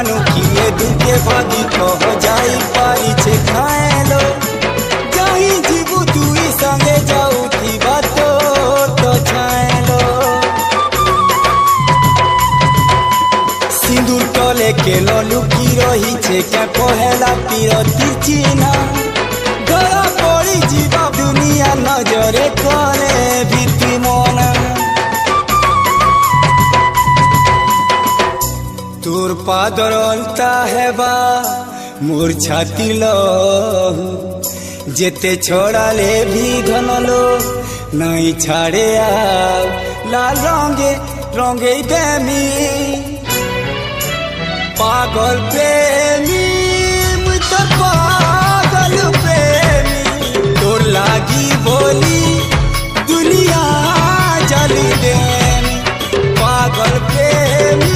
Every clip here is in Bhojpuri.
जानू किए दुखे भागी कह जाई पारी छे खाएलो जाई जीवू तुई संगे जाऊ थी बातो तो छाएलो सिंदूर तले के लुकी रही छे क्या कहेला पीरती चिन्हा धरा पड़ी जीवा दुनिया नजरे करे भीति मना तोर पादर अलता हेबा मोर छाती लहू जेते छोड़ाले भी घनलो नहीं छाड़े आओ लाल रंगे रंगे देमी पागल प्रेमी मुझे पागल प्रेमी तोर लागी बोली दुनिया जली देमी पागल प्रेमी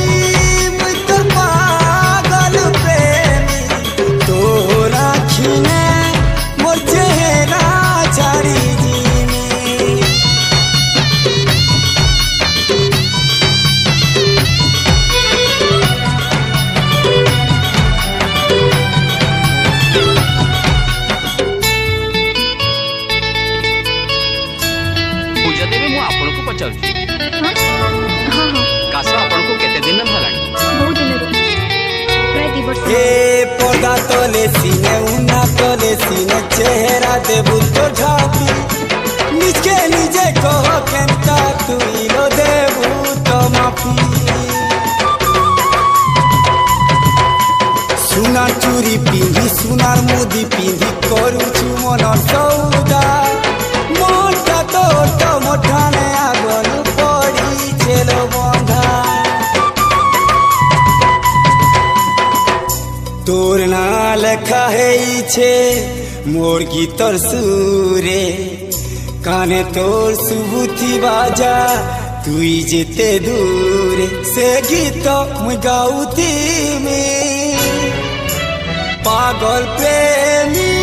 पर्दा तले सीने उन्ना तले सीने चेहरा देबू तो ढापी निजे निजे कह केनता तुई लो देबू तो माफी सुनार चूरी पिंधी सुनार मुदी पिंधी करू छु मन सौदा मोटा तो मोठाने आगन पड़ी छेलो बंधा तोर ना লেখা হয়েছে মোর গীতর সুরে কানে তোর সুবুতি বাজা তুই যেতে দূরে সে গীত মুই গাউতি মে পাগল প্রেমী